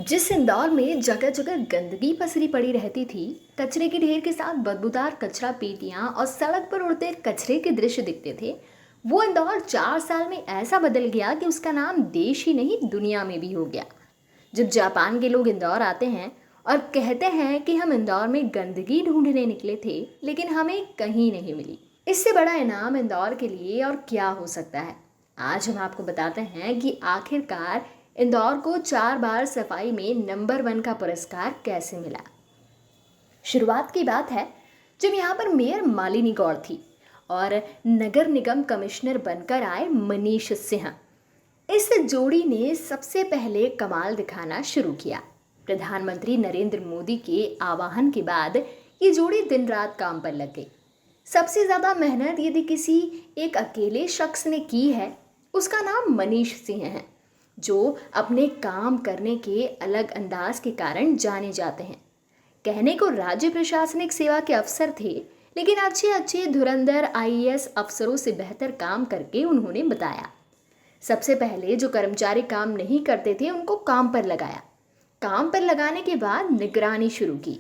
जिस इंदौर में जगह जगह गंदगी पसरी पड़ी रहती थी, कचरे के ढेर के साथ बदबूदार कचरा पेटियां और सड़क पर उड़ते कचरे के दृश्य दिखते थे। वो इंदौर 4 साल में ऐसा बदल गया कि उसका नाम देश ही नहीं दुनिया में भी हो गया। जब जापान के लोग इंदौर आते हैं और कहते हैं कि हम इंदौर में गंदगी ढूंढने निकले थे, लेकिन हमें कहीं नहीं मिली। इससे बड़ा इनाम इंदौर के लिए और क्या हो सकता है। आज हम आपको बताते हैं कि आखिरकार इंदौर को 4 बार सफाई में नंबर 1 का पुरस्कार कैसे मिला। शुरुआत की बात है जब यहाँ पर मेयर मालिनी गौड़ थी और नगर निगम कमिश्नर बनकर आए मनीष सिंह। इस जोड़ी ने सबसे पहले कमाल दिखाना शुरू किया। प्रधानमंत्री नरेंद्र मोदी के आह्वान के बाद ये जोड़ी दिन रात काम पर लग गई। सबसे ज़्यादा मेहनत यदि किसी एक अकेले शख्स ने की है, उसका नाम मनीष सिंह है, जो अपने काम करने के अलग अंदाज के कारण जाने जाते हैं। कहने को राज्य प्रशासनिक सेवा के अफसर थे, लेकिन अच्छे अच्छे धुरंधर आईएएस अफसरों से बेहतर काम करके उन्होंने बताया। सबसे पहले जो कर्मचारी काम नहीं करते थे उनको काम पर लगाया। काम पर लगाने के बाद निगरानी शुरू की।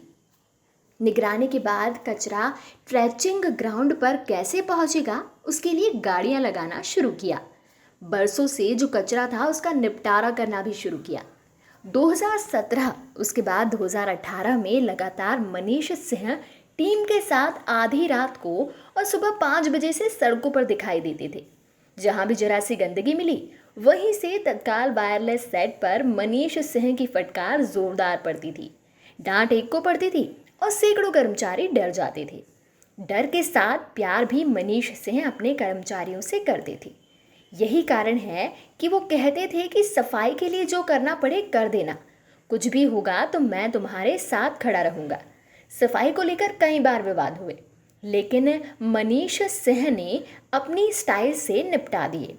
निगरानी के बाद कचरा ट्रैचिंग ग्राउंड पर कैसे पहुंचेगा, उसके लिए गाड़ियां लगाना शुरू किया। बरसों से जो कचरा था उसका निपटारा करना भी शुरू किया। 2017 उसके बाद 2018 में लगातार मनीष सिंह टीम के साथ आधी रात को और सुबह 5 बजे से सड़कों पर दिखाई देते थे। जहां भी जरा सी गंदगी मिली, वहीं से तत्काल वायरलेस सेट पर मनीष सिंह की फटकार जोरदार पड़ती थी। डांट एक को पड़ती थी और सैकड़ों कर्मचारी डर जाते थे। डर के साथ प्यार भी मनीष सिंह अपने कर्मचारियों से करते थे। यही कारण है कि वो कहते थे कि सफाई के लिए जो करना पड़े कर देना, कुछ भी होगा तो मैं तुम्हारे साथ खड़ा रहूँगा। सफाई को लेकर कई बार विवाद हुए, लेकिन मनीष सिंह ने अपनी स्टाइल से निपटा दिए।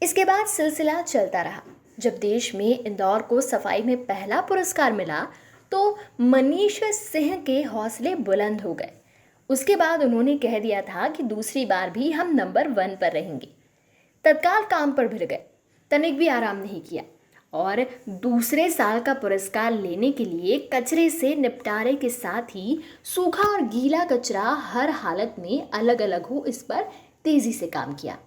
इसके बाद सिलसिला चलता रहा। जब देश में इंदौर को सफाई में पहला पुरस्कार मिला तो मनीष सिंह के हौसले बुलंद हो गए। उसके बाद उन्होंने कह दिया था कि दूसरी बार भी हम नंबर 1 पर रहेंगे। तत्काल काम पर भिड़ गए, तनिक भी आराम नहीं किया और दूसरे साल का पुरस्कार लेने के लिए कचरे से निपटारे के साथ ही सूखा और गीला कचरा हर हालत में अलग अलग हो, इस पर तेजी से काम किया।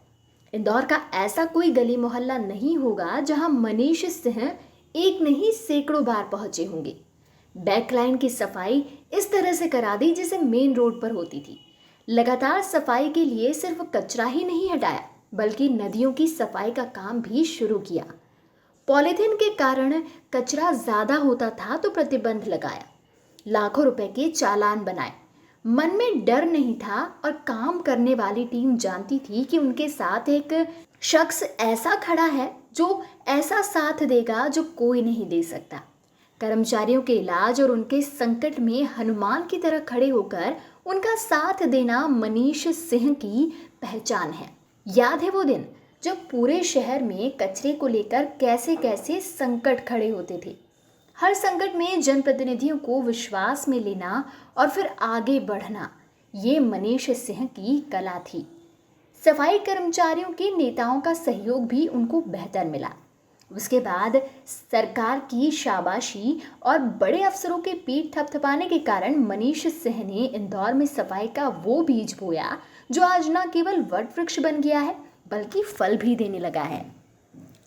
इंदौर का ऐसा कोई गली मोहल्ला नहीं होगा जहां मनीष सिंह एक नहीं सैकड़ों बार पहुंचे होंगे। बैकलाइन की सफाई इस तरह से करा दी जैसे मेन रोड पर होती थी। लगातार सफाई के लिए सिर्फ कचरा ही नहीं हटाया, बल्कि नदियों की सफाई का काम भी शुरू किया। पॉलीथीन के कारण कचरा ज़्यादा होता था तो प्रतिबंध लगाया। लाखों रुपए के चालान बनाए। मन में डर नहीं था और काम करने वाली टीम जानती थी कि उनके साथ एक शख्स ऐसा खड़ा है जो ऐसा साथ देगा जो कोई नहीं दे सकता। कर्मचारियों के इलाज और उनके संकट में हनुमान की तरह खड़े होकर उनका साथ देना मनीष सिंह की पहचान है। याद है वो दिन जब पूरे शहर में कचरे को लेकर कैसे कैसे संकट खड़े होते थे। हर संकट में जनप्रतिनिधियों को विश्वास में लेना और फिर आगे बढ़ना, ये मनीष सिंह की कला थी। सफाई कर्मचारियों के नेताओं का सहयोग भी उनको बेहतर मिला। उसके बाद सरकार की शाबाशी और बड़े अफसरों के पीठ थपथपाने के कारण मनीष सिंह ने इंदौर में सफाई का वो बीज बोया जो आज न केवल वट वृक्ष बन गया है, बल्कि फल भी देने लगा है।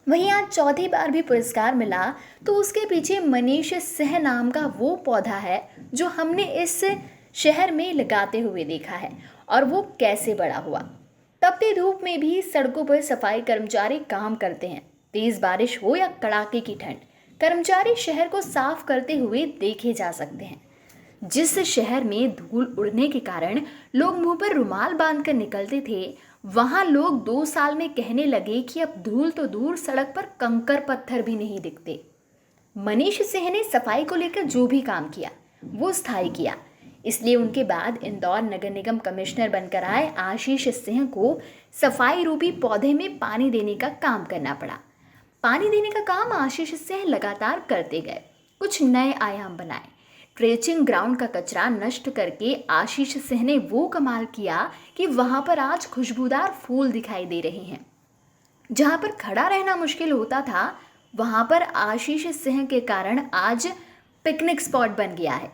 वहीं आज चौथी बार भी पुरस्कार मिला तो उसके पीछे मनीष सिंह नाम का वो पौधा है जो हमने इस शहर में लगाते हुए देखा है और वो कैसे बड़ा हुआ। तपती धूप में भी सड़कों पर सफाई कर्मचारी काम करते हैं। तेज बारिश हो या कड़ाके की ठंड, कर्मचारी शहर को साफ करते हुए देखे जा सकते हैं। जिस शहर में धूल उड़ने के कारण लोग मुंह पर रुमाल बांधकर निकलते थे, वहां लोग 2 साल में कहने लगे कि अब धूल तो दूर, सड़क पर कंकर पत्थर भी नहीं दिखते। मनीष सिंह ने सफाई को लेकर जो भी काम किया वो स्थायी किया। इसलिए उनके बाद इंदौर नगर निगम कमिश्नर बनकर आए आशीष सिंह को सफाई रूपी पौधे में पानी देने का काम करना पड़ा। पानी देने का काम आशीष सिंह लगातार करते गए, कुछ नए आयाम बनाए। ट्रेचिंग ग्राउंड का कचरा नष्ट करके आशीष सिंह ने वो कमाल किया कि वहां पर आज खुशबूदार फूल दिखाई दे रहे हैं। जहां पर खड़ा रहना मुश्किल होता था, वहाँ पर आशीष सिंह के कारण आज पिकनिक स्पॉट बन गया है।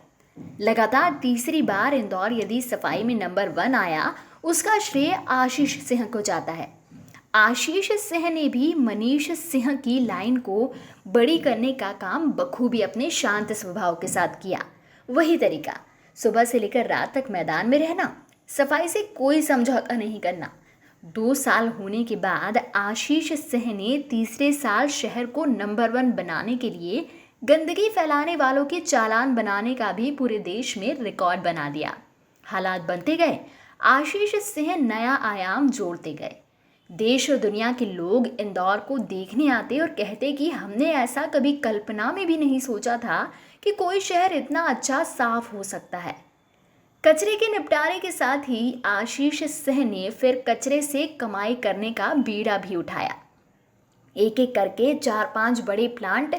लगातार तीसरी बार इंदौर यदि सफाई में नंबर 1 आया, उसका श्रेय आशीष सिंह को जाता है। आशीष सिंह ने भी मनीष सिंह की लाइन को बड़ी करने का काम बखूबी अपने शांत स्वभाव के साथ किया। वही तरीका, सुबह से लेकर रात तक मैदान में रहना, सफाई से कोई समझौता नहीं करना। 2 साल होने के बाद आशीष सिंह ने तीसरे साल शहर को नंबर 1 बनाने के लिए गंदगी फैलाने वालों के चालान बनाने का भी पूरे देश में रिकॉर्ड बना दिया। हालात बनते गए, आशीष सिंह नया आयाम जोड़ते गए। देश और दुनिया के लोग इंदौर को देखने आते और कहते कि हमने ऐसा कभी कल्पना में भी नहीं सोचा था कि कोई शहर इतना अच्छा साफ हो सकता है। कचरे के निपटारे के साथ ही आशीष सिंह ने फिर कचरे से कमाई करने का बीड़ा भी उठाया। एक एक करके 4-5 बड़े प्लांट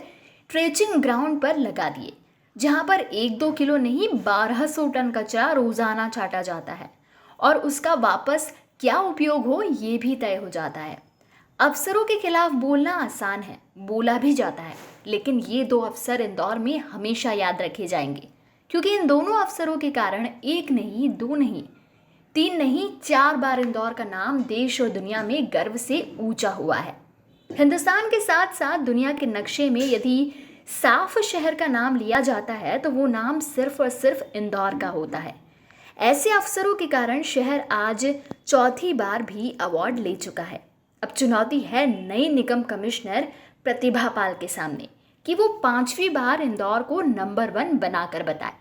ट्रेचिंग ग्राउंड पर लगा दिए, जहां पर 1-2 किलो नहीं 1200 टन कचरा रोजाना छाटा जाता है और उसका वापस क्या उपयोग हो ये भी तय हो जाता है। अफसरों के खिलाफ बोलना आसान है, बोला भी जाता है, लेकिन ये 2 अफसर इंदौर में हमेशा याद रखे जाएंगे, क्योंकि इन दोनों अफसरों के कारण 1 नहीं, 2 नहीं, 3 नहीं, 4 बार इंदौर का नाम देश और दुनिया में गर्व से ऊंचा हुआ है। हिंदुस्तान के साथ साथ दुनिया के नक्शे में यदि साफ शहर का नाम लिया जाता है तो वो नाम सिर्फ और सिर्फ इंदौर का होता है। ऐसे अफसरों के कारण शहर आज 4थी बार भी अवार्ड ले चुका है। अब चुनौती है नई निगम कमिश्नर प्रतिभा पाल के सामने कि वो 5वीं बार इंदौर को नंबर 1 बनाकर बताए।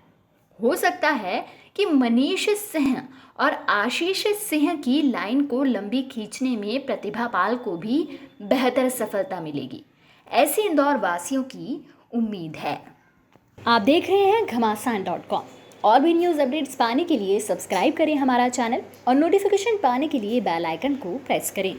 हो सकता है कि मनीष सिंह और आशीष सिंह की लाइन को लंबी खींचने में प्रतिभा पाल को भी बेहतर सफलता मिलेगी, ऐसी इंदौर वासियों की उम्मीद है। आप देख रहे हैं घमासान.com। और भी न्यूज़ अपडेट्स पाने के लिए सब्सक्राइब करें हमारा चैनल और नोटिफिकेशन पाने के लिए बेल आइकन को प्रेस करें।